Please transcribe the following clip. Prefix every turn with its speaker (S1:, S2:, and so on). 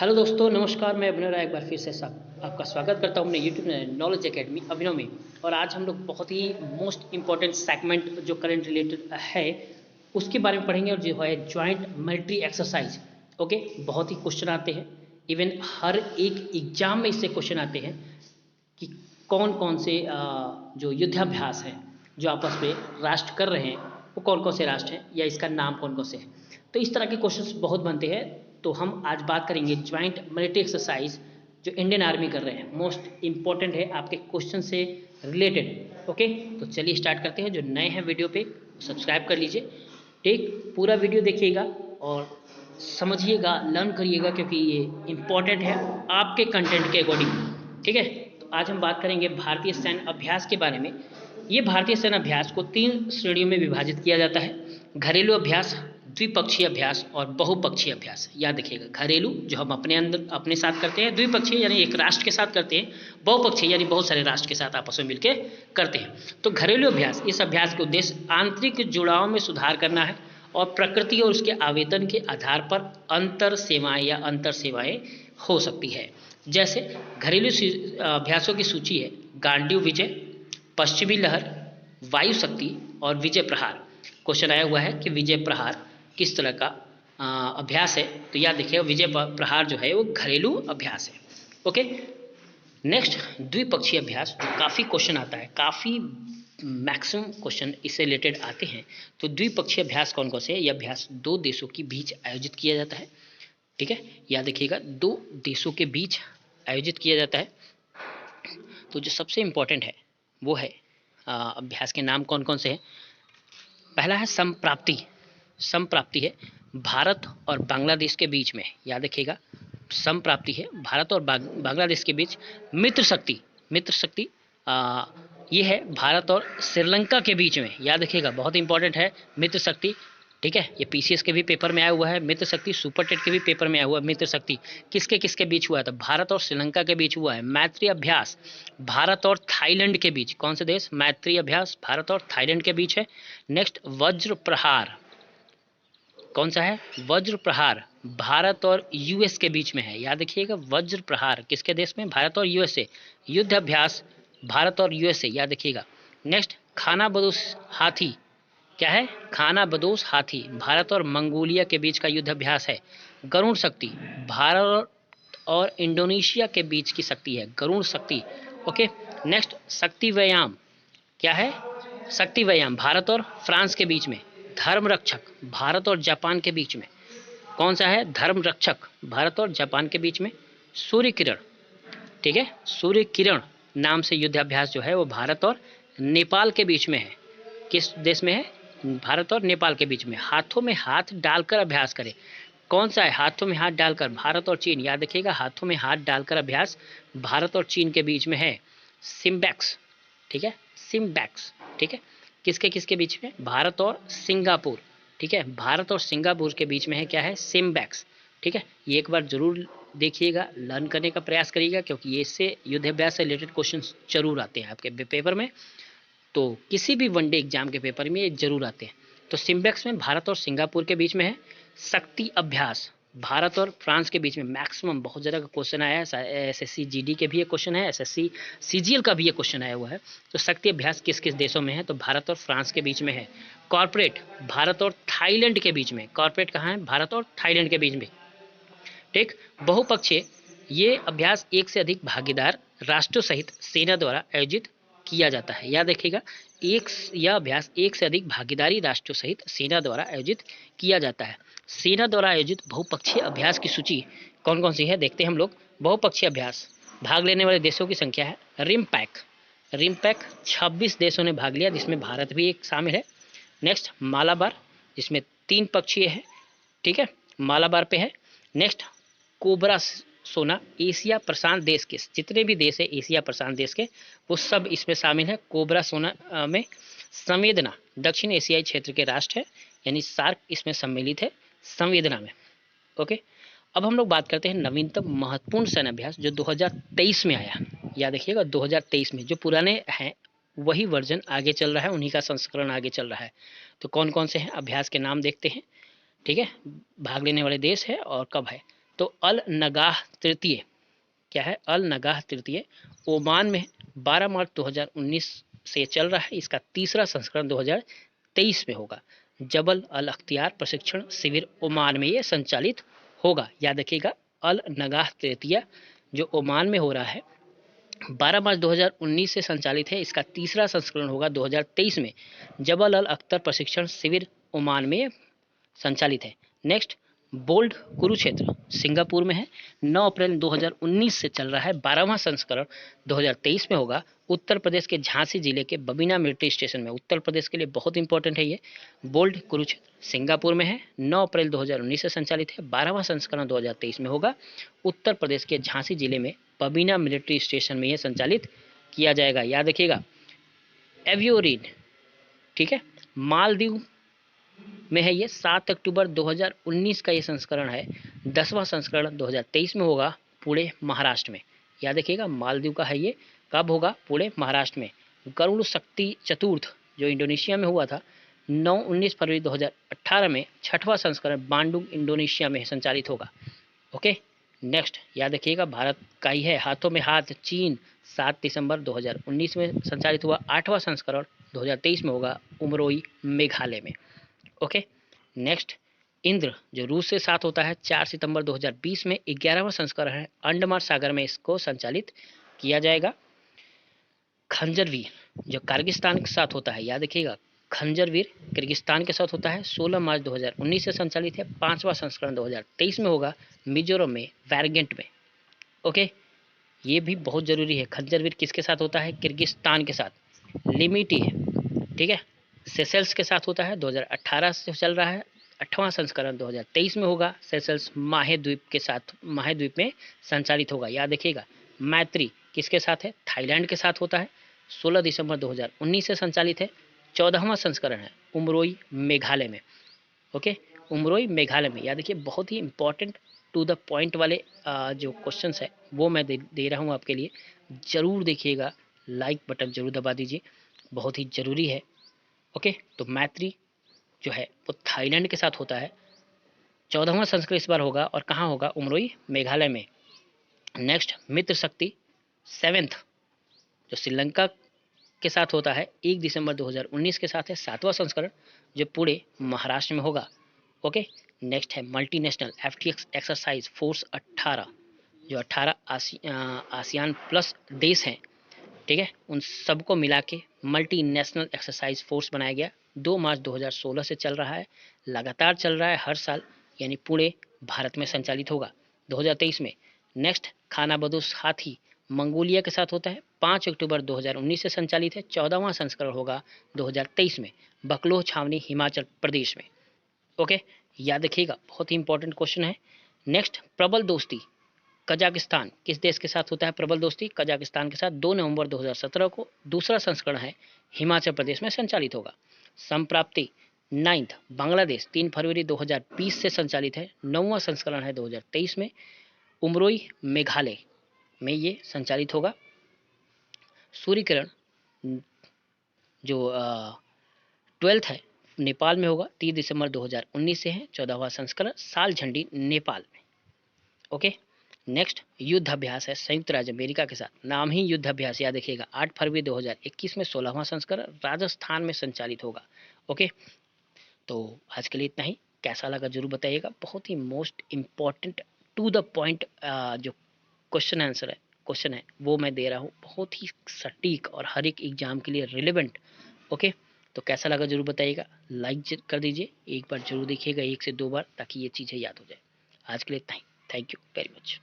S1: Hello दोस्तों, नमस्कार। मैं अभिनव राय एक बार फिर से आपका स्वागत करता हूं अपने यूट्यूब चैनल नॉलेज एकेडमी अभिनव में। और आज हम लोग बहुत ही मोस्ट इम्पॉर्टेंट सेगमेंट जो करंट रिलेटेड है उसके बारे में पढ़ेंगे, और जो है जॉइंट मिलिट्री एक्सरसाइज। ओके, बहुत ही क्वेश्चन आते हैं, इवन हर एक एग्जाम में इससे क्वेश्चन आते हैं कि कौन कौन से जो युद्धाभ्यास हैं जो आपस में राष्ट्र कर रहे हैं वो कौन कौन से राष्ट्र हैं, या इसका नाम कौन कौन से हैं। तो इस तरह के क्वेश्चंस बहुत बनते हैं। तो हम आज बात करेंगे ज्वाइंट मिलिट्री एक्सरसाइज जो इंडियन आर्मी कर रहे हैं, मोस्ट इंपॉर्टेंट है आपके क्वेश्चन से रिलेटेड। ओके, तो चलिए स्टार्ट करते हैं। जो नए हैं वीडियो पे सब्सक्राइब कर लीजिए, ठीक, पूरा वीडियो देखिएगा और समझिएगा, लर्न करिएगा, क्योंकि ये इम्पॉर्टेंट है आपके कंटेंट के अकॉर्डिंग। ठीक है, तो आज हम बात करेंगे भारतीय सैन्य अभ्यास के बारे में। ये भारतीय सैन्य अभ्यास को 3 श्रेणियों में विभाजित किया जाता है: घरेलू अभ्यास, द्विपक्षीय अभ्यास और बहुपक्षीय अभ्यास। याद रखिएगा, घरेलू जो हम अपने अंदर अपने साथ करते हैं, द्विपक्षीय यानी एक राष्ट्र के साथ करते हैं, बहुपक्षीय यानी बहुत सारे राष्ट्र के साथ आपस में मिलकर करते हैं। तो घरेलू अभ्यास, इस अभ्यास के उद्देश्य आंतरिक जुड़ाव में सुधार करना है और प्रकृति और उसके आवेदन के आधार पर अंतर सेवाएं या अंतर सेवाएं हो सकती है। जैसे घरेलू अभ्यासों की सूची है: गांडीव विजय, पश्चिमी लहर, वायु शक्ति और विजय प्रहार। क्वेश्चन आया हुआ है कि विजय प्रहार किस तरह का अभ्यास है, तो याद देखिए विजय प्रहार जो है वो घरेलू अभ्यास है। ओके, नेक्स्ट द्विपक्षीय अभ्यास, जो काफ़ी क्वेश्चन आता है, काफ़ी मैक्सिमम क्वेश्चन इससे रिलेटेड आते हैं। तो द्विपक्षीय अभ्यास कौन कौन से है? यह अभ्यास 2 देशों के बीच आयोजित किया जाता है। ठीक है, याद रखिएगा 2 देशों के बीच आयोजित किया जाता है। तो जो सबसे इम्पोर्टेंट है वो है अभ्यास के नाम कौन कौन से हैं। पहला है संप्राप्ति। संप्राप्ति है भारत और बांग्लादेश के बीच में, याद रखिएगा संप्राप्ति है भारत और बांग्लादेश के बीच। मित्र शक्ति, मित्र शक्ति ये है भारत और श्रीलंका के बीच में, याद रखिएगा बहुत इंपॉर्टेंट है मित्र शक्ति। ठीक है, ये पीसीएस के भी पेपर में आया हुआ है मित्र शक्ति, सुपर टेट के भी पेपर में आया हुआ है मित्र शक्ति। किसके किसके बीच हुआ है? तो भारत और श्रीलंका के बीच हुआ है। मैत्री अभ्यास भारत और थाईलैंड के बीच, कौन से देश? मैत्री अभ्यास भारत और थाईलैंड के बीच है। नेक्स्ट वज्र प्रहार, कौन सा है? वज्र प्रहार भारत और यूएस के बीच में है, याद रखिएगा वज्र प्रहार किसके देश में? भारत और यूएसए। युद्ध अभ्यास भारत और यूएसए, याद रखिएगा। नेक्स्ट खाना बदोश हाथी, क्या है? खाना बदोश हाथी भारत और मंगोलिया के बीच का युद्ध अभ्यास है। गरुण शक्ति भारत और इंडोनेशिया के बीच की शक्ति है, गरुण शक्ति। ओके, नेक्स्ट शक्ति व्यायाम, क्या है? शक्ति व्यायाम भारत और फ्रांस के बीच में। धर्म रक्षक भारत और जापान के बीच में, कौन सा है? धर्म रक्षक भारत और जापान के बीच में। सूर्य किरण, ठीक है, सूर्य किरण नाम से युद्धाभ्यास जो है वो भारत और नेपाल के बीच में है। किस देश में है? भारत और नेपाल के बीच में। हाथों में हाथ डालकर अभ्यास करें, कौन सा है? हाथों में हाथ डालकर भारत और चीन, याद रखिएगा हाथों में हाथ डालकर अभ्यास भारत और चीन के बीच में है। सिम्बैक्स, ठीक है, सिम्बैक्स, ठीक है, किसके किसके बीच में? भारत और सिंगापुर, ठीक है, भारत और सिंगापुर के बीच में है, क्या है? सिम्बैक्स। ठीक है, ये एक बार जरूर देखिएगा, लर्न करने का प्रयास करिएगा, क्योंकि ये इससे युद्धाभ्यास से रिलेटेड क्वेश्चन जरूर आते हैं आपके पेपर में। तो किसी भी वनडे एग्जाम के पेपर में ये जरूर आते हैं। तो सिम्बैक्स में भारत और सिंगापुर के बीच में है। शक्ति अभ्यास भारत और फ्रांस के बीच में, मैक्सिमम बहुत ज़्यादा का क्वेश्चन आया है। एसएससी जीडी के भी ये क्वेश्चन है, एसएससी सीजीएल का भी ये क्वेश्चन आया हुआ है। तो शक्ति अभ्यास किस किस देशों में है? तो भारत और फ्रांस के बीच में है। कॉर्पोरेट भारत और थाईलैंड के बीच में, कॉर्पोरेट कहाँ है? भारत और थाईलैंड के बीच में। ठीक, बहुपक्षीय ये अभ्यास एक से अधिक भागीदार राष्ट्रों सहित सेना द्वारा आयोजित किया जाता है, याद रखिएगा यह अभ्यास एक से अधिक भागीदारी राष्ट्रों सहित सेना द्वारा आयोजित किया जाता है। सेना द्वारा आयोजित बहुपक्षीय अभ्यास की सूची कौन कौन सी है देखते हैं हम लोग। बहुपक्षीय अभ्यास भाग लेने वाले देशों की संख्या है। रिमपैक, रिमपैक 26 देशों ने भाग लिया, जिसमें भारत भी एक शामिल है। नेक्स्ट मालाबार, जिसमें 3 पक्षीय है, ठीक है, मालाबार पे है। नेक्स्ट कोबरा सोना, एशिया प्रशांत देश के जितने भी देश है एशिया प्रशांत देश के, वो सब इसमें शामिल है। कोबरा सोना में संवेदना दक्षिण एशियाई क्षेत्र के राष्ट्र है, यानी सार्क इसमें सम्मिलित है संवेदना में। ओके, अब हम लोग बात करते हैं नवीनतम महत्वपूर्ण सैन्य अभ्यास जो 2023 में आया। याद रखिएगा 2023 में, जो पुराने हैं वही वर्जन आगे चल रहा है, उन्हीं का संस्करण आगे चल रहा है। तो कौन कौन से हैं अभ्यास के नाम देखते हैं, ठीक है, भाग लेने वाले देश है और कब है। तो अल नगाह तृतीय क्या है? अल नगाह तृतीय ओमान में 12 मार्च 2019 से चल रहा है। इसका तीसरा संस्करण 2023 में होगा। जबल अल अख्तियार प्रशिक्षण शिविर ओमान में ये संचालित होगा। याद रखिएगा, अल नगाह तृतीय जो ओमान में हो रहा है 12 मार्च 2019 से संचालित है। इसका तीसरा संस्करण होगा 2023 में। जबल अल अख्तर प्रशिक्षण शिविर ओमान में संचालित है। नेक्स्ट, बोल्ड कुरुक्षेत्र सिंगापुर में है। 9 अप्रैल 2019 से चल रहा है। 12वां संस्करण 2023 में होगा। उत्तर प्रदेश के झांसी जिले के बबीना मिलिट्री स्टेशन में, उत्तर प्रदेश के लिए बहुत इंपॉर्टेंट है ये। बोल्ड कुरुक्षेत्र सिंगापुर में है। 9 अप्रैल 2019 से संचालित है। 12वां संस्करण 2023 में होगा। उत्तर प्रदेश के झांसी जिले में बबीना मिलिट्री स्टेशन में यह संचालित किया जाएगा। याद रखिएगा, एवियोरीन, ठीक है, मालदीव में है ये। 7 अक्टूबर 2019 का ये संस्करण है। 10वां संस्करण 2023 में होगा, पुणे महाराष्ट्र में। याद रखिएगा, मालदीव का है ये। कब होगा? पुणे महाराष्ट्र में। गरुड़ शक्ति चतुर्थ जो इंडोनेशिया में हुआ था 19 फरवरी 2018 में। 6वां संस्करण बांडुंग इंडोनेशिया में संचालित होगा। ओके, नेक्स्ट याद रखिएगा, भारत का ही है, हाथों में हाथ चीन 7 दिसंबर 2019 में संचालित हुआ। 8वां संस्करण 2023 में होगा, उमरोई मेघालय में। ओके, नेक्स्ट, इंद्र जो रूस के साथ होता है 4 सितंबर 2020 में। 11वां संस्करण है, अंडमान सागर में इसको संचालित किया जाएगा। खंजरवीर जो किर्गिस्तान के साथ होता है, याद रखिएगा, खंजरवीर किर्गिस्तान के साथ होता है। 16 मार्च 2019 से संचालित है। 5वां संस्करण 2023 में होगा, मिजोरम में वैरगेंट में। ओके, ये भी बहुत जरूरी है। खंजरवीर किसके साथ होता है? किर्गिस्तान के साथ। लिमिटी है, ठीक है, सेशल्स के साथ होता है। 2018 से चल रहा है। 8वां संस्करण 2023 में होगा। सेशल्स महाद्वीप के साथ, महाद्वीप में संचालित होगा। याद रखिएगा, मैत्री किसके साथ है? थाईलैंड के साथ होता है। 16 दिसंबर 2019 से संचालित है। 14वां संस्करण है, उमरोई मेघालय में। ओके, उमरोई मेघालय में। याद रखिए, बहुत ही इंपॉर्टेंट टू द पॉइंट वाले जो क्वेश्चंस है वो मैं दे रहा हूँ आपके लिए। जरूर देखिएगा, लाइक बटन जरूर दबा दीजिए, बहुत ही जरूरी है। ओके, तो मैत्री जो है वो थाईलैंड के साथ होता है। 14वां संस्करण इस बार होगा, और कहाँ होगा? उमरोई मेघालय में। नेक्स्ट, मित्र शक्ति 7th जो श्रीलंका के साथ होता है 1 दिसंबर 2019 के साथ है। 7वां संस्करण जो पुणे महाराष्ट्र में होगा। ओके, नेक्स्ट है मल्टीनेशनल FTX एक्सरसाइज फोर्स 18 जो 18 आसियान प्लस देश हैं, ठीक है, उन सबको मिला के मल्टी नेशनल एक्सरसाइज फोर्स बनाया गया। 2 मार्च 2016 से चल रहा है, लगातार चल रहा है हर साल, यानी पुणे भारत में संचालित होगा 2023 में। नेक्स्ट, खाना बदोश हाथी मंगोलिया के साथ होता है। 5 अक्टूबर 2019 से संचालित है। 14वां संस्करण होगा 2023 में, बकलोह छावनी हिमाचल प्रदेश में। ओके, याद रखिएगा, बहुत ही इंपॉर्टेंट क्वेश्चन है। नेक्स्ट, प्रबल दोस्ती कजाकिस्तान किस देश के साथ होता है? प्रबल दोस्ती कजाकिस्तान के साथ 2 नवंबर 2017 को। दूसरा संस्करण है, हिमाचल प्रदेश में संचालित होगा। संप्राप्ति 9th बांग्लादेश 3 फरवरी 2020 से संचालित है। 9वां संस्करण है 2023 में, उमरोई मेघालय में ये संचालित होगा। सूर्य किरण जो 12th है नेपाल में होगा। 30 दिसंबर 2019 से है। 14वां संस्करण साल झंडी नेपाल में। ओके, नेक्स्ट, युद्ध अभ्यास है संयुक्त राज्य अमेरिका के साथ। नाम ही युद्ध अभ्यास, याद रखिएगा। 8 फरवरी 2021 में 16वां संस्करण राजस्थान में संचालित होगा। ओके, तो आज के लिए इतना ही। कैसा लगा जरूर बताइएगा। बहुत ही most important to the point जो क्वेश्चन है वो मैं दे रहा हूँ, बहुत ही सटीक और हर एक एग्जाम के लिए रिलेवेंट। ओके, तो कैसा लगा जरूर बताइएगा। लाइक कर दीजिए, एक बार जरूर देखिएगा, 1 से 2 बार, ताकि ये चीज़ें याद हो जाए। आज के लिए इतना ही। Thank you very much.